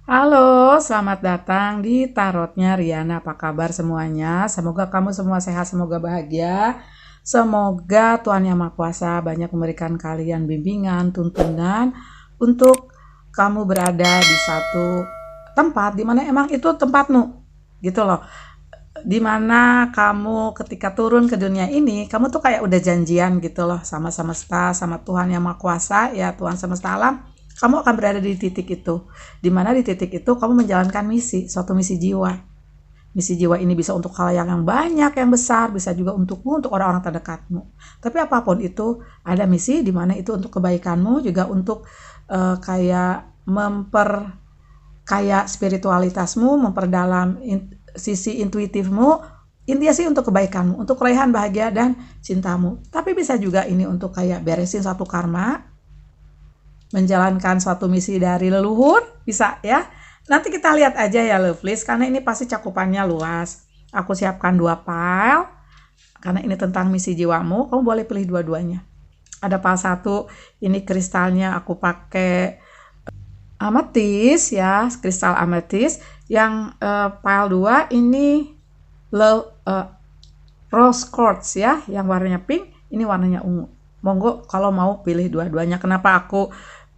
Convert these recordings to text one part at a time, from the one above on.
Halo, selamat datang di Tarotnya Riana. Apa kabar semuanya? Semoga kamu semua sehat, semoga bahagia. Semoga Tuhan Yang Maha Kuasa banyak memberikan kalian bimbingan, tuntunan untuk kamu berada di satu tempat di mana emang itu tempatmu. Gitu loh. Dimana kamu ketika turun ke dunia ini, kamu tuh kayak udah janjian gitu loh sama semesta, sama Tuhan Yang Maha Kuasa, ya Tuhan semesta alam. Kamu akan berada di titik itu, dimana di titik itu kamu menjalankan misi, suatu misi jiwa. Misi jiwa ini bisa untuk hal yang banyak, yang besar, bisa juga untukmu, untuk orang-orang terdekatmu. Tapi apapun itu, ada misi di mana itu untuk kebaikanmu, juga untuk kayak kayak spiritualitasmu, memperdalam sisi intuitifmu. Intinya sih untuk kebaikanmu, untuk keraihan bahagia dan cintamu. Tapi bisa juga ini untuk kayak beresin satu karma, menjalankan suatu misi dari leluhur, bisa ya. Nanti kita lihat aja ya Lovelies, karena ini pasti cakupannya luas. Aku siapkan dua file, karena ini tentang misi jiwamu, kamu boleh pilih dua-duanya. Ada file satu, ini kristalnya aku pakai ametis ya, kristal ametis. Yang file 2 ini rose quartz ya, yang warnanya pink, ini warnanya ungu. Monggo kalau mau pilih dua-duanya. Kenapa aku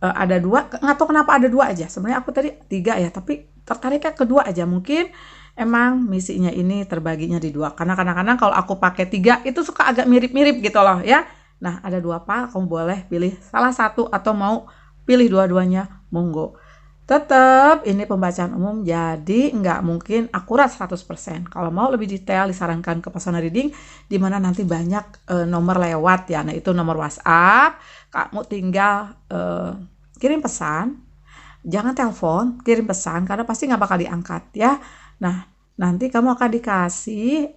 ada dua? Nggak tahu kenapa ada dua aja. Sebenarnya aku tadi tiga ya, tapi tertariknya kedua aja. Mungkin emang misinya ini terbaginya di dua. Karena kadang-kadang kalau aku pakai tiga itu suka agak mirip-mirip gitu loh ya. Nah ada dua file, kamu boleh pilih salah satu atau mau pilih dua-duanya, monggo. Tetap ini pembacaan umum, jadi nggak mungkin akurat 100%. Kalau mau lebih detail disarankan ke personal reading, di mana nanti banyak nomor lewat ya. Nah itu nomor WhatsApp, kamu tinggal kirim pesan, jangan telepon, kirim pesan karena pasti nggak bakal diangkat ya. Nah nanti kamu akan dikasih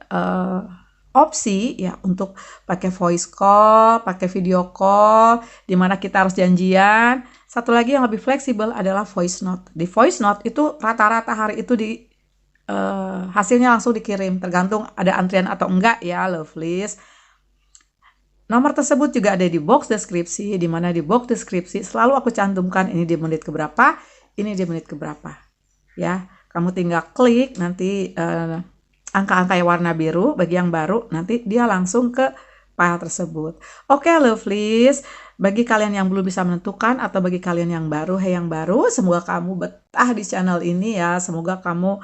opsi ya untuk pakai voice call, pakai video call, di mana kita harus janjian. Satu lagi yang lebih fleksibel adalah voice note. Di voice note itu rata-rata hari itu hasilnya langsung dikirim, tergantung ada antrian atau enggak ya, Lovelies. Nomor tersebut juga ada di box deskripsi, di mana di box deskripsi selalu aku cantumkan ini di menit keberapa, ini di menit keberapa. Ya, kamu tinggal klik nanti angka-angka yang warna biru bagi yang baru, nanti dia langsung ke file tersebut. Oke, lovelies, bagi kalian yang belum bisa menentukan atau bagi kalian yang baru, yang baru, semoga kamu betah di channel ini ya. Semoga kamu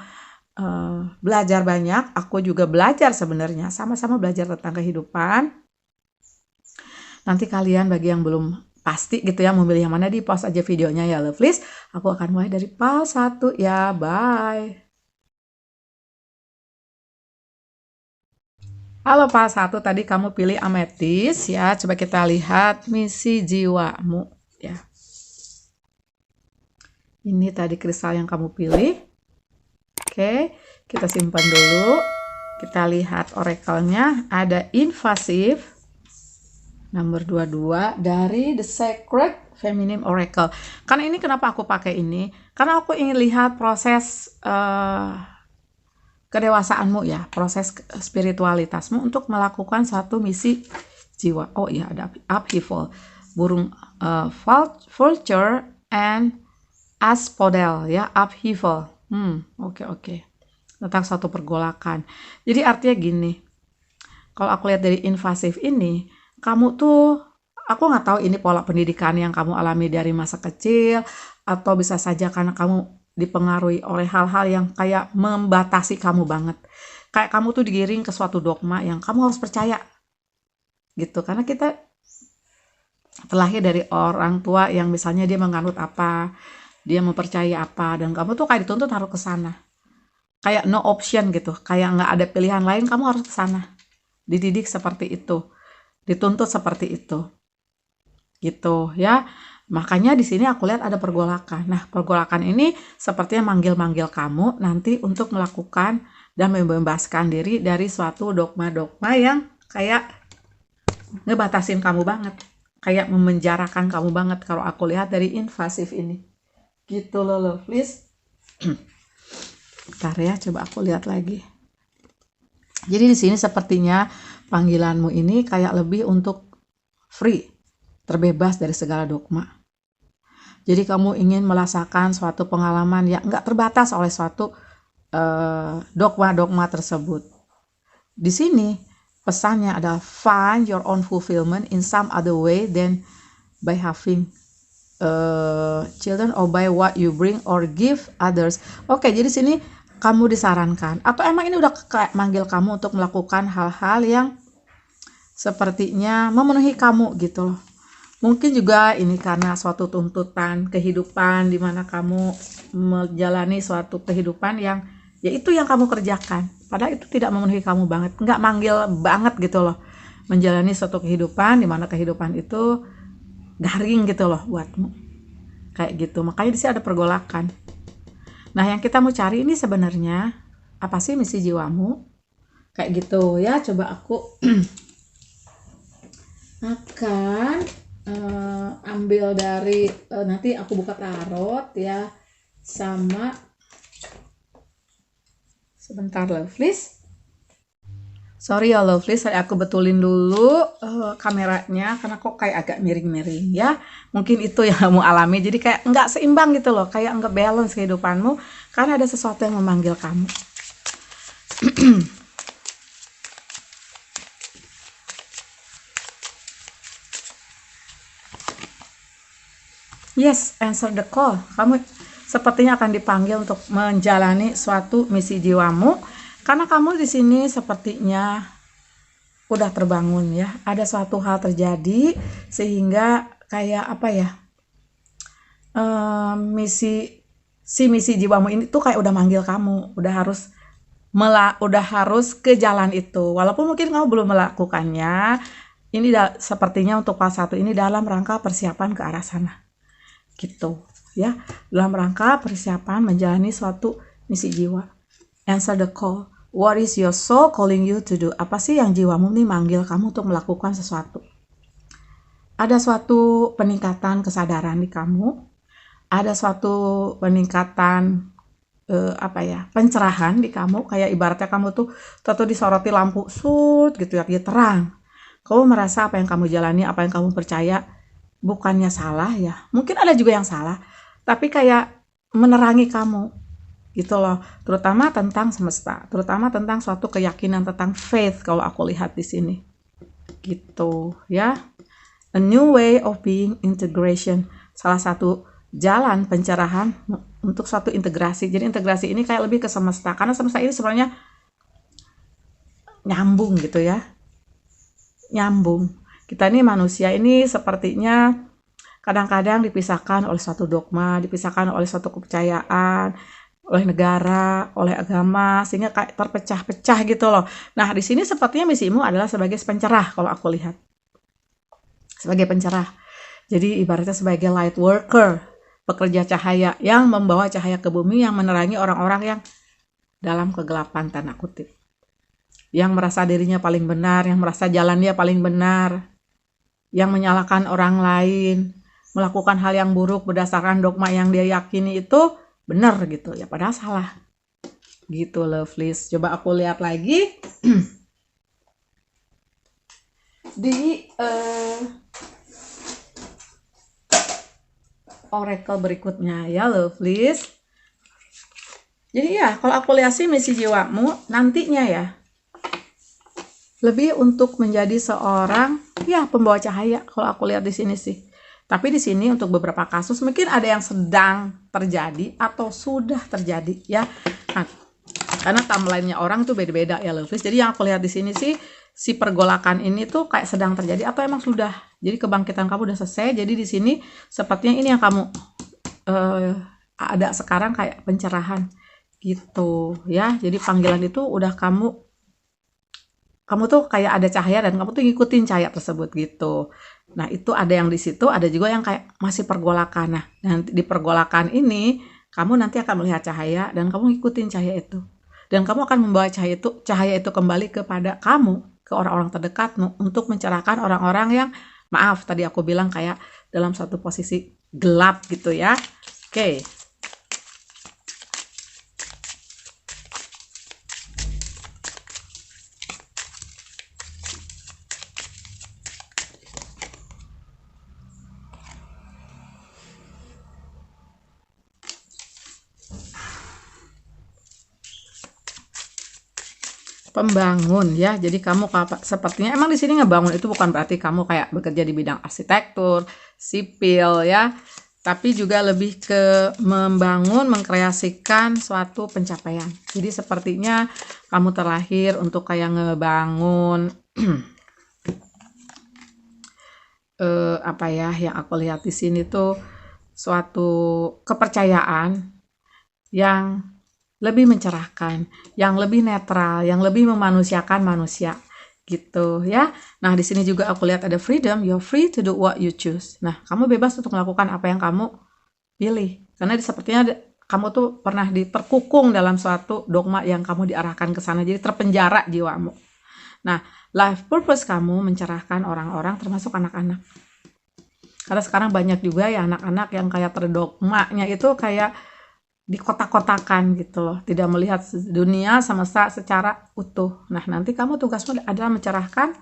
belajar banyak. Aku juga belajar sebenarnya, sama-sama belajar tentang kehidupan. Nanti kalian bagi yang belum pasti gitu ya memilih yang mana, di pause aja videonya ya lovelies. Aku akan mulai dari file 1 ya, bye. Halo Pak satu, tadi kamu pilih ametis ya. Coba kita lihat misi jiwamu ya. Ini tadi kristal yang kamu pilih. Oke, kita simpan dulu. Kita lihat oracle-nya. Ada invasif nomor 22 dari The Sacred Feminine Oracle. Karena ini kenapa aku pakai ini? Karena aku ingin lihat proses kedewasaanmu ya, proses spiritualitasmu untuk melakukan satu misi jiwa. Oh iya, ada upheaval, burung vulture and aspodel ya, upheaval. Oke. Tentang satu pergolakan. Jadi artinya gini, kalau aku lihat dari invasif ini, kamu tuh, aku nggak tahu ini pola pendidikan yang kamu alami dari masa kecil, atau bisa saja karena kamu dipengaruhi oleh hal-hal yang kayak membatasi kamu banget. Kayak kamu tuh digiring ke suatu dogma yang kamu harus percaya. Gitu, karena kita terlahir dari orang tua yang misalnya dia menganut apa, dia mempercayai apa, dan kamu tuh kayak dituntut harus ke sana. Kayak no option gitu, kayak nggak ada pilihan lain, kamu harus ke sana. Dididik seperti itu, dituntut seperti itu, gitu ya. Makanya di sini aku lihat ada pergolakan. Nah, pergolakan ini sepertinya manggil-manggil kamu nanti untuk melakukan dan membebaskan diri dari suatu dogma-dogma yang kayak ngebatasin kamu banget, kayak memenjarakan kamu banget kalau aku lihat dari invasif ini. Gitu loh, lovelies. Bentar ya, coba aku lihat lagi. Jadi di sini sepertinya panggilanmu ini kayak lebih untuk free, terbebas dari segala dogma. Jadi kamu ingin merasakan suatu pengalaman yang nggak terbatas oleh suatu dogma-dogma tersebut. Di sini pesannya adalah find your own fulfillment in some other way than by having children or by what you bring or give others. Oke, jadi sini kamu disarankan atau emang ini udah kayak manggil kamu untuk melakukan hal-hal yang sepertinya memenuhi kamu gitu loh. Mungkin juga ini karena suatu tuntutan kehidupan di mana kamu menjalani suatu kehidupan yang ya itu yang kamu kerjakan. Padahal itu tidak memenuhi kamu banget, nggak manggil banget gitu loh. Menjalani suatu kehidupan di mana kehidupan itu garing gitu loh buatmu. Kayak gitu. Makanya di sini ada pergolakan. Nah, yang kita mau cari ini sebenarnya apa sih misi jiwamu? Kayak gitu ya. Coba aku akan ambil dari nanti aku buka tarot ya, sama sebentar lovelies. Sorry ya lovelies, aku betulin dulu kameranya karena kok kayak agak miring-miring ya. Mungkin itu yang kamu alami, jadi kayak nggak seimbang gitu loh, kayak nggak balance kehidupanmu karena ada sesuatu yang memanggil kamu. Yes, answer the call. Kamu sepertinya akan dipanggil untuk menjalani suatu misi jiwamu karena kamu di sini sepertinya udah terbangun ya. Ada suatu hal terjadi sehingga kayak apa ya? Misi jiwamu ini tuh kayak udah manggil kamu, udah harus ke jalan itu. Walaupun mungkin kamu belum melakukannya, ini sepertinya untuk fase 1 ini dalam rangka persiapan ke arah sana. Gitu ya, dalam rangka persiapan menjalani suatu misi jiwa. Answer the call. What is your soul calling you to do? Apa sih yang jiwamu nih manggil kamu untuk melakukan sesuatu? Ada suatu peningkatan kesadaran di kamu, ada suatu peningkatan pencerahan di kamu, kayak ibaratnya kamu tuh disoroti lampu sut gitu ya, dia terang. Kamu merasa apa yang kamu jalani, apa yang kamu percaya bukannya salah ya, mungkin ada juga yang salah, tapi kayak menerangi kamu gitu loh, terutama tentang semesta, terutama tentang suatu keyakinan tentang faith kalau aku lihat di sini gitu ya. A new way of being integration, salah satu jalan pencerahan untuk suatu integrasi. Jadi integrasi ini kayak lebih ke semesta, karena semesta ini sebenarnya nyambung gitu ya, nyambung. Kita ini manusia ini sepertinya kadang-kadang dipisahkan oleh suatu dogma, dipisahkan oleh suatu kepercayaan, oleh negara, oleh agama, sehingga kayak terpecah-pecah gitu loh. Nah, di sini sepertinya misimu adalah sebagai pencerah kalau aku lihat. Sebagai pencerah. Jadi ibaratnya sebagai light worker, pekerja cahaya yang membawa cahaya ke bumi, yang menerangi orang-orang yang dalam kegelapan tanda kutip. Yang merasa dirinya paling benar, yang merasa jalan dia paling benar, yang menyalahkan orang lain, melakukan hal yang buruk berdasarkan dogma yang dia yakini itu benar gitu ya, padahal salah gitu lovelies. Coba aku lihat lagi di oracle berikutnya ya lovelies. Jadi ya kalau aku lihat sih misi jiwamu nantinya ya lebih untuk menjadi seorang ya pembawa cahaya kalau aku lihat di sini sih. Tapi di sini untuk beberapa kasus mungkin ada yang sedang terjadi atau sudah terjadi ya. Nah, karena timeline-nya orang tuh beda-beda ya lovelies. Jadi yang aku lihat di sini sih si pergolakan ini tuh kayak sedang terjadi atau emang sudah. Jadi kebangkitan kamu udah selesai. Jadi di sini sepertinya ini yang kamu ada sekarang kayak pencerahan gitu ya. Jadi panggilan itu udah kamu tuh kayak ada cahaya dan kamu tuh ngikutin cahaya tersebut gitu. Nah, itu ada yang di situ, ada juga yang kayak masih pergolakan. Nah, nanti di pergolakan ini kamu nanti akan melihat cahaya dan kamu ngikutin cahaya itu. Dan kamu akan membawa cahaya itu kembali kepada kamu, ke orang-orang terdekatmu untuk mencerahkan orang-orang yang maaf tadi aku bilang kayak dalam satu posisi gelap gitu ya. Oke. pembangun ya. Jadi kamu sepertinya emang di sini ngebangun itu bukan berarti kamu kayak bekerja di bidang arsitektur, sipil ya, tapi juga lebih ke membangun, mengkreasikan suatu pencapaian. Jadi sepertinya kamu terlahir untuk kayak ngebangun apa ya, yang aku lihat di sini tuh suatu kepercayaan yang lebih mencerahkan, yang lebih netral, yang lebih memanusiakan manusia gitu ya. Nah, di sini juga aku lihat ada freedom, you're free to do what you choose. Nah, kamu bebas untuk melakukan apa yang kamu pilih. Karena sepertinya kamu tuh pernah terkukung dalam suatu dogma yang kamu diarahkan ke sana, jadi terpenjara jiwamu. Nah, life purpose kamu mencerahkan orang-orang termasuk anak-anak. Karena sekarang banyak juga ya anak-anak yang kayak terdogmanya itu kayak di kotak-kotakan gitu loh, tidak melihat dunia semesta secara utuh. Nah, nanti kamu tugasmu adalah mencerahkan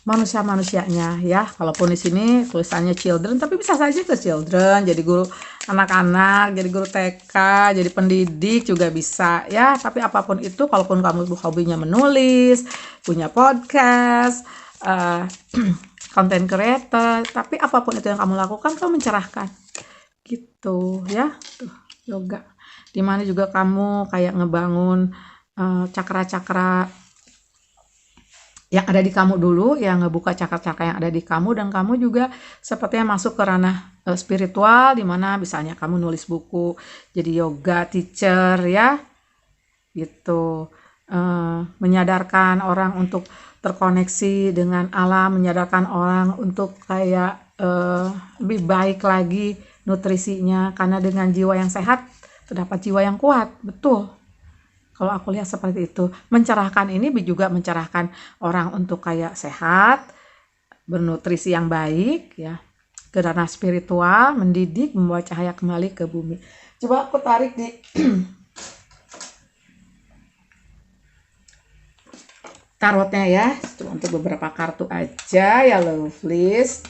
manusia-manusianya ya. Kalaupun di sini tulisannya children, tapi bisa saja ke children, jadi guru anak-anak, jadi guru TK, jadi pendidik juga bisa ya. Tapi apapun itu, kalaupun kamu hobinya menulis, punya podcast, content creator, tapi apapun itu yang kamu lakukan, kamu mencerahkan gitu ya. Tuh, yoga dimana juga kamu kayak ngebangun cakra-cakra yang ada di kamu dulu, yang ngebuka cakra-cakra yang ada di kamu, dan kamu juga sepertinya masuk ke ranah spiritual, dimana misalnya kamu nulis buku, jadi yoga teacher ya gitu, menyadarkan orang untuk terkoneksi dengan alam, menyadarkan orang untuk kayak lebih baik lagi nutrisinya, karena dengan jiwa yang sehat terdapat jiwa yang kuat. Betul, kalau aku lihat seperti itu. Mencerahkan ini juga mencerahkan orang untuk kayak sehat, bernutrisi yang baik ya, ke ranah spiritual, mendidik, membawa cahaya kembali ke bumi. Coba aku tarik di tarotnya ya, cuma untuk beberapa kartu aja ya lovelies.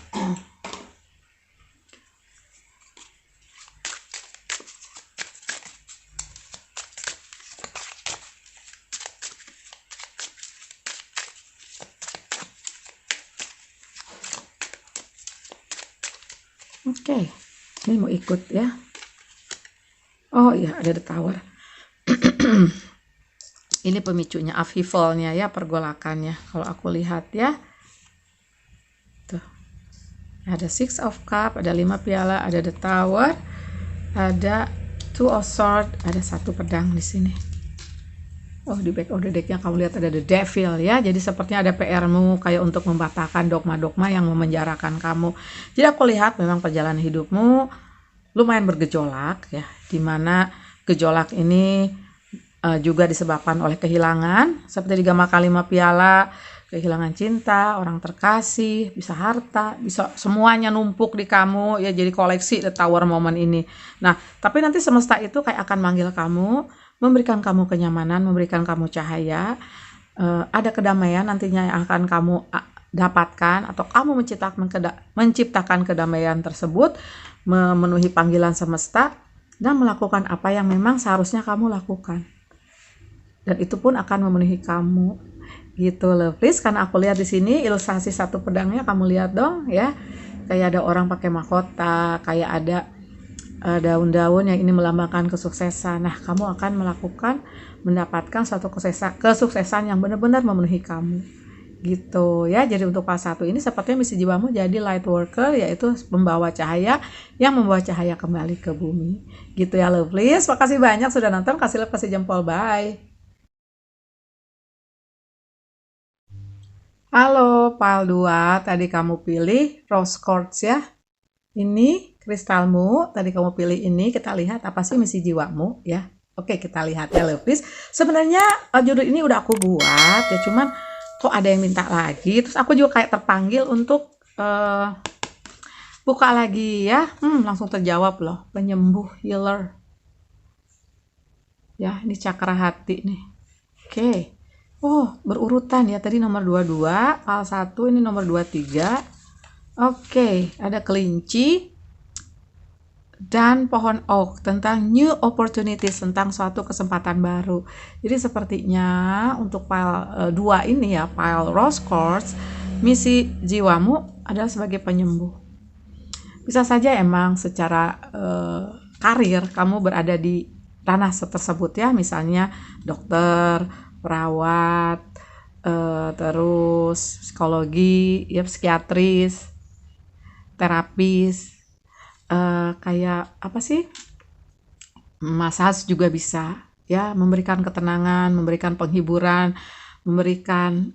Oke, ini mau ikut ya. Oh iya, ada the tower. Ini pemicunya, upheaval-nya ya, pergolakannya. Kalau aku lihat ya. Tuh. Ada 6 of cup, ada 5 piala, ada the tower, ada 2 of sword, ada 1 pedang di sini. Oh, di back of the deck-nya kamu lihat ada the devil ya. Jadi sepertinya ada PR-mu kayak untuk membatalkan dogma-dogma yang memenjarakan kamu. Jadi aku lihat memang perjalanan hidupmu lumayan bergejolak ya. Dimana gejolak ini juga disebabkan oleh kehilangan. Seperti di Gama Kalima Piala, kehilangan cinta, orang terkasih, bisa harta, bisa semuanya numpuk di kamu ya, jadi koleksi the tower moment ini. Nah, tapi nanti semesta itu kayak akan manggil kamu, memberikan kamu kenyamanan, memberikan kamu cahaya, ada kedamaian nantinya yang akan kamu dapatkan, atau kamu menciptakan kedamaian tersebut, memenuhi panggilan semesta, dan melakukan apa yang memang seharusnya kamu lakukan. Dan itu pun akan memenuhi kamu gitu lovelies. Karena aku lihat di sini ilustrasi 1 pedangnya, kamu lihat dong ya, kayak ada orang pakai mahkota, kayak ada daun-daun yang ini melambangkan kesuksesan. Nah, kamu akan mendapatkan suatu kesuksesan yang benar-benar memenuhi kamu gitu ya. Jadi untuk pas 1 ini sepertinya misi jiwamu jadi light worker, yaitu membawa cahaya, yang membawa cahaya kembali ke bumi gitu ya lovelies. Makasih banyak sudah nonton, kasih love, kasih jempol, bye. Halo Pal 2, tadi kamu pilih rose quartz ya. Ini kristalmu, tadi kamu pilih ini. Kita lihat apa sih misi jiwamu ya. Oke, kita lihat ya lovelies. Sebenarnya judul ini udah aku buat ya, cuman kok ada yang minta lagi. Terus aku juga kayak terpanggil untuk buka lagi ya. Langsung terjawab loh, penyembuh, healer. Ya, ini cakra hati nih. Oke. Oh, berurutan ya. Tadi nomor 22, Pal 1, ini nomor 23. Oke, ada kelinci, dan pohon oak, tentang new opportunities, tentang suatu kesempatan baru. Jadi sepertinya untuk pile 2 ini ya, pile rose quartz, misi jiwamu adalah sebagai penyembuh. Bisa saja emang secara karir kamu berada di ranah tersebut ya, misalnya dokter, perawat, terus psikologi, ya psikiatris, terapis, kayak apa sih, massage juga bisa ya, memberikan ketenangan, memberikan penghiburan, memberikan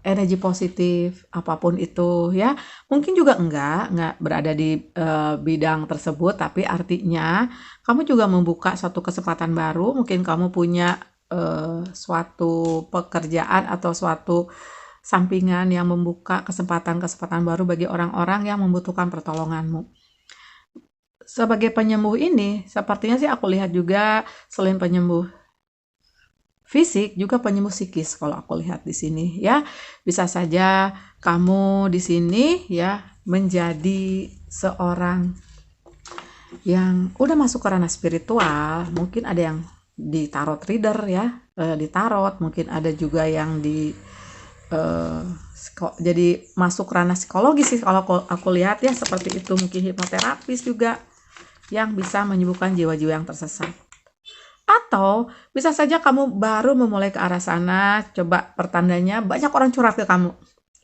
energi positif apapun itu ya. Mungkin juga enggak berada di bidang tersebut, tapi artinya kamu juga membuka suatu kesempatan baru. Mungkin kamu punya suatu pekerjaan atau suatu sampingan yang membuka kesempatan-kesempatan baru bagi orang-orang yang membutuhkan pertolonganmu. Sebagai penyembuh ini, sepertinya sih aku lihat juga selain penyembuh fisik, juga penyembuh psikis kalau aku lihat di sini ya. Bisa saja kamu di sini ya menjadi seorang yang udah masuk ke ranah spiritual. Mungkin ada yang di tarot reader ya, di tarot, mungkin ada juga yang di jadi masuk ranah psikologi sih kalau aku lihat ya, seperti itu. Mungkin hipnoterapis juga yang bisa menyembuhkan jiwa-jiwa yang tersesat. Atau bisa saja kamu baru memulai ke arah sana, coba pertandanya banyak orang curhat ke kamu.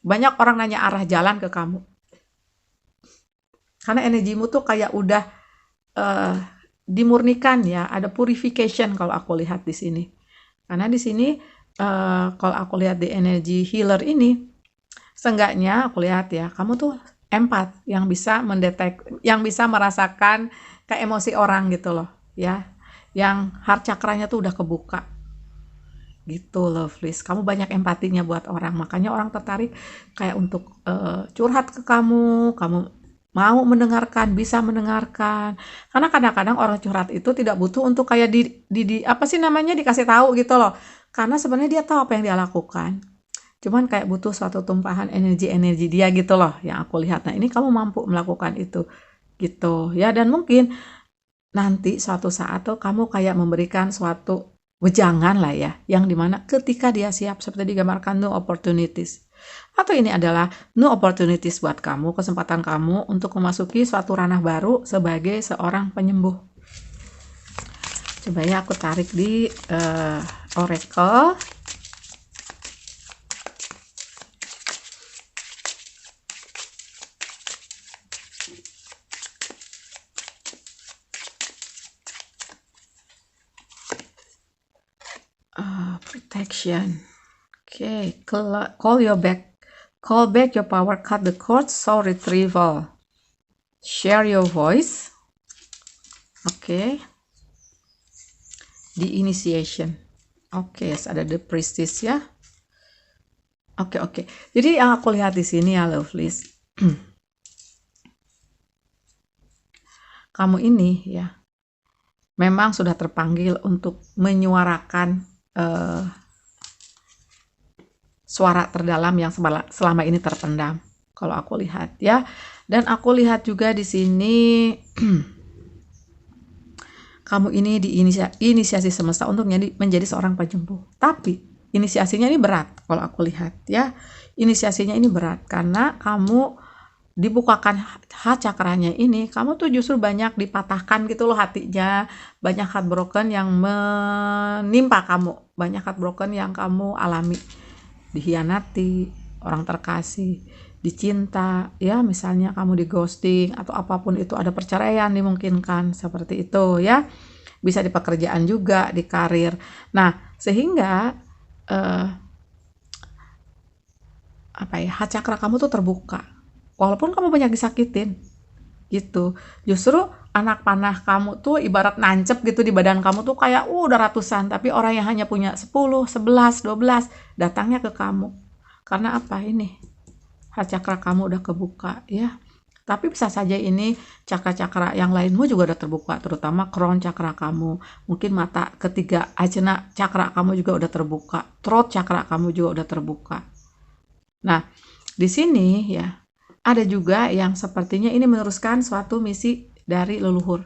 Banyak orang nanya arah jalan ke kamu. Karena energimu tuh kayak udah dimurnikan ya, ada purification kalau aku lihat di sini. Karena di sini kalau aku lihat di energi healer ini, seenggaknya aku lihat ya, kamu tuh empat yang bisa yang bisa merasakan ke emosi orang gitu loh ya, yang heart chakranya tuh udah kebuka gitu loh, Flis. Kamu banyak empatinya buat orang, makanya orang tertarik kayak untuk curhat ke kamu mau mendengarkan, bisa mendengarkan. Karena kadang-kadang orang curhat itu tidak butuh untuk kayak di apa sih namanya, dikasih tahu gitu loh, karena sebenarnya dia tahu apa yang dia lakukan. Cuman kayak butuh suatu tumpahan energi dia gitu loh yang aku lihat. Nah, ini kamu mampu melakukan itu gitu ya. Dan mungkin nanti suatu saat tuh kamu kayak memberikan suatu wejangan lah ya, yang dimana ketika dia siap, seperti digambarkan new opportunities. Atau ini adalah new opportunities buat kamu, kesempatan kamu untuk memasuki suatu ranah baru sebagai seorang penyembuh. Coba ya aku tarik di Oracle. Protection. Okay, call back your power, cut the cords, soul retrieval, share your voice. Okay, the initiation. Okay, ada the priestess ya. Oke. Jadi yang aku lihat di sini ya, lovelies, kamu ini ya memang sudah terpanggil untuk menyuarakan suara terdalam yang selama ini terpendam. Kalau aku lihat ya, dan aku lihat juga di sini kamu ini diinisiasi semesta untuk menjadi seorang penyembuh. Tapi inisiasinya ini berat kalau aku lihat ya. Inisiasinya ini berat karena kamu dibukakan heart chakranya ini, kamu tuh justru banyak dipatahkan gitu loh hatinya, banyak heart broken yang menimpa kamu, banyak heart broken yang kamu alami, dihianati orang terkasih, dicinta ya, misalnya kamu di ghosting atau apapun itu, ada perceraian dimungkinkan seperti itu ya, bisa di pekerjaan juga, di karir. Nah sehingga heart chakra kamu tuh terbuka. Walaupun kamu banyak disakitin gitu, justru anak panah kamu tuh ibarat nancep gitu di badan kamu tuh kayak udah ratusan, tapi orang yang hanya punya 10, 11, 12 datangnya ke kamu. Karena apa? Ini heart chakra kamu udah kebuka ya. Tapi bisa saja ini cakra-cakra yang lainmu juga udah terbuka, terutama crown chakra kamu. Mungkin mata ketiga ajna chakra kamu juga udah terbuka, throat chakra kamu juga udah terbuka. Nah, di sini ya ada juga yang sepertinya ini meneruskan suatu misi dari leluhur.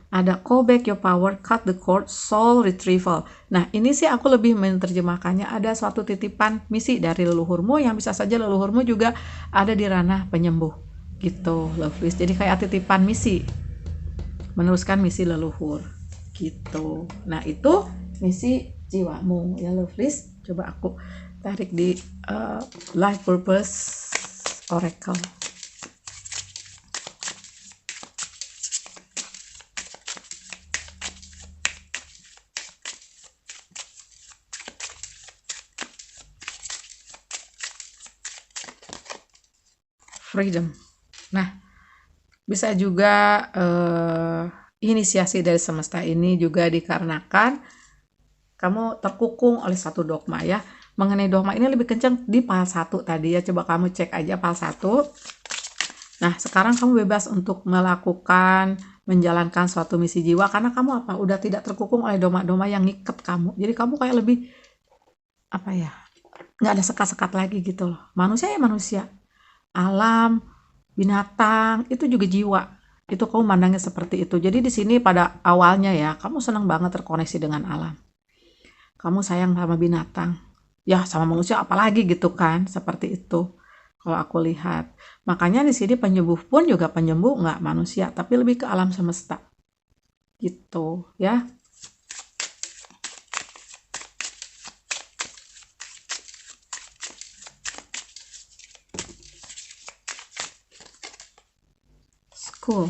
Ada call back your power, cut the cord, soul retrieval. Nah, ini sih aku lebih menerjemahkannya ada suatu titipan misi dari leluhurmu yang bisa saja leluhurmu juga ada di ranah penyembuh. Gitu, Lovelies. Jadi kayak titipan misi. Meneruskan misi leluhur. Gitu. Nah, itu misi jiwamu ya, Lovelies. Coba aku tarik di Life Purpose Oracle. Freedom. Nah, bisa juga inisiasi dari semesta ini juga dikarenakan kamu terkukung oleh satu dogma ya. Mengenai dogma ini lebih kencang di PAL 1 tadi ya. Coba kamu cek aja PAL 1. Nah, sekarang kamu bebas untuk melakukan, menjalankan suatu misi jiwa karena kamu apa? Udah tidak terkukung oleh dogma-dogma yang ngikat kamu. Jadi kamu kayak lebih apa ya? Nggak ada sekat-sekat lagi gitu loh. Manusia ya manusia. Alam, binatang, itu juga jiwa. Itu kamu mandangnya seperti itu. Jadi di sini pada awalnya ya, kamu senang banget terkoneksi dengan alam. Kamu sayang sama binatang. Ya, sama manusia apalagi gitu kan, seperti itu. Kalau aku lihat. Makanya di sini penyembuh pun juga penyembuh nggak manusia, tapi lebih ke alam semesta. Gitu, ya. School.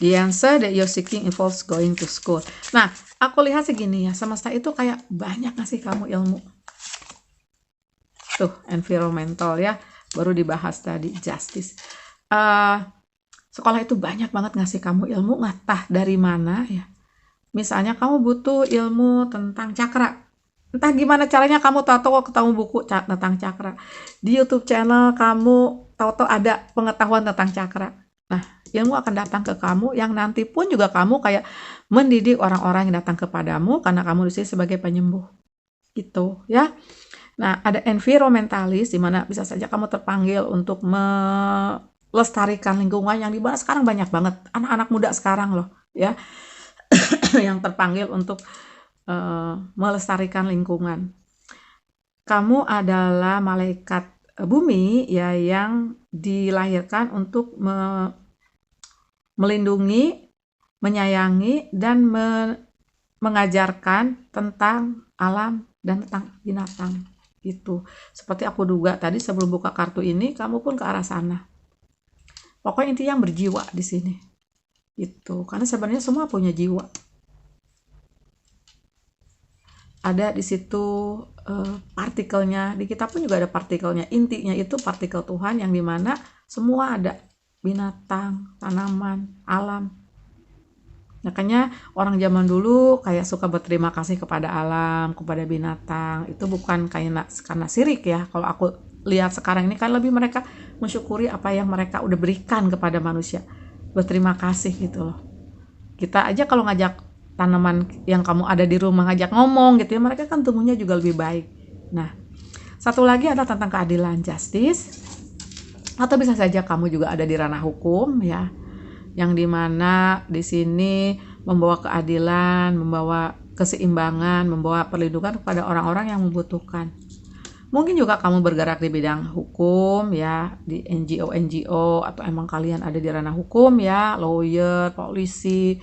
The answer that you're seeking involves going to school. Nah, aku lihat segini ya, semesta itu kayak banyak ngasih kamu ilmu. Tuh, environmental ya, baru dibahas tadi, justice. Sekolah itu banyak banget ngasih kamu ilmu, entah dari mana ya. Misalnya kamu butuh ilmu tentang cakra. Entah gimana caranya kamu tahu-tahu ketemu buku tentang cakra. Di YouTube channel kamu tahu-tahu ada pengetahuan tentang cakra. Nah, ilmu akan datang ke kamu yang nanti pun juga kamu kayak mendidik orang-orang yang datang kepadamu karena kamu di sini sebagai penyembuh. Gitu, ya. Nah, ada environmentalis di mana bisa saja kamu terpanggil untuk melestarikan lingkungan yang di mana sekarang banyak banget anak-anak muda sekarang loh, ya. Yang terpanggil untuk melestarikan lingkungan. Kamu adalah malaikat bumi ya yang dilahirkan untuk melindungi, menyayangi dan mengajarkan tentang alam dan tentang binatang. Gitu. Seperti aku duga tadi sebelum buka kartu ini, kamu pun ke arah sana. Pokoknya intinya yang berjiwa di sini. Gitu. Karena sebenarnya semua punya jiwa. Ada di situ partikelnya, di kita pun juga ada partikelnya. Intinya itu partikel Tuhan yang dimana semua ada, binatang, tanaman, alam. Makanya orang zaman dulu kayak suka berterima kasih kepada alam, kepada binatang. Itu bukan karena sirik ya. Kalau aku lihat sekarang ini kan lebih mereka mensyukuri apa yang mereka udah berikan kepada manusia. Berterima kasih gitu loh. Kita aja kalau ngajak tanaman yang kamu ada di rumah ngajak ngomong gitu ya, mereka kan tumbuhnya juga lebih baik. Nah, satu lagi adalah tentang keadilan, justice. Atau bisa saja kamu juga ada di ranah hukum ya, yang dimana di sini membawa keadilan, membawa keseimbangan, membawa perlindungan kepada orang-orang yang membutuhkan. Mungkin juga kamu bergerak di bidang hukum ya, di NGO atau emang kalian ada di ranah hukum ya, lawyer, polisi,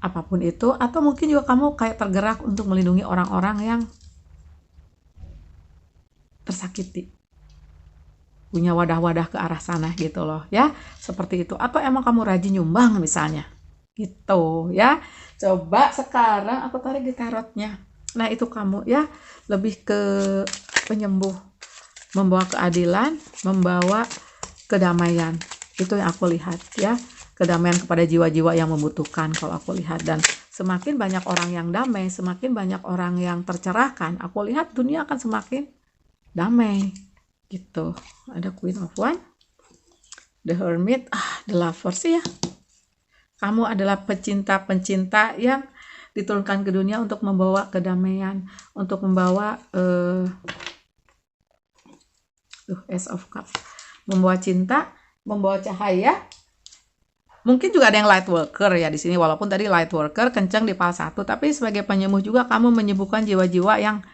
apapun itu. Atau mungkin juga kamu kayak tergerak untuk melindungi orang-orang yang tersakiti. Punya wadah-wadah ke arah sana gitu loh ya, seperti itu. Atau emang kamu rajin nyumbang misalnya gitu ya. Coba sekarang aku tarik di tarotnya. Nah itu kamu ya, lebih ke penyembuh, membawa keadilan, membawa kedamaian. Itu yang aku lihat ya, kedamaian kepada jiwa-jiwa yang membutuhkan kalau aku lihat. Dan semakin banyak orang yang damai, semakin banyak orang yang tercerahkan, aku lihat dunia akan semakin damai gitu. Ada Queen of Wands, The Hermit, The Lovers ya. Kamu adalah pecinta-pencinta yang diturunkan ke dunia untuk membawa kedamaian, untuk membawa Ace of Cups, membawa cinta, membawa cahaya, Mungkin juga ada yang light worker ya di sini, walaupun tadi light worker kenceng di fal 1, tapi sebagai penyembuh juga kamu menyembuhkan jiwa-jiwa yang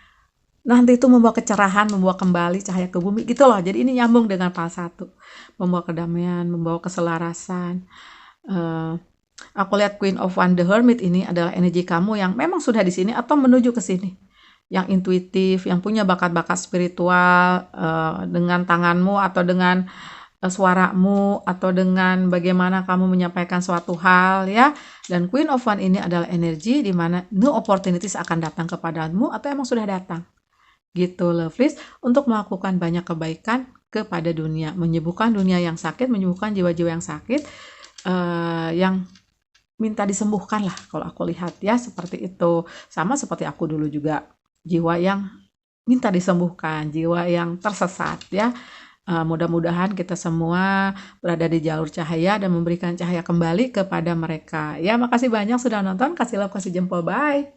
nanti itu membawa kecerahan, membawa kembali cahaya ke bumi gitu loh. Jadi ini nyambung dengan fal 1. Membawa kedamaian, membawa keselarasan. Eh, aku lihat Queen of One the Hermit ini adalah energi kamu yang memang sudah di sini atau menuju ke sini. Yang intuitif, yang punya bakat-bakat spiritual dengan tanganmu atau dengan suaramu atau dengan bagaimana kamu menyampaikan suatu hal ya. Dan Queen of One ini adalah energi di mana new opportunities akan datang kepadamu atau emang sudah datang. Gitu lovelies, untuk melakukan banyak kebaikan kepada dunia, menyembuhkan dunia yang sakit, menyembuhkan jiwa-jiwa yang sakit, yang minta disembuhkan lah kalau aku lihat ya, seperti itu. Sama seperti aku dulu juga, jiwa yang minta disembuhkan, jiwa yang tersesat ya. Mudah-mudahan kita semua berada di jalur cahaya dan memberikan cahaya kembali kepada mereka. Ya, makasih banyak sudah nonton, kasih love, kasih jempol, bye.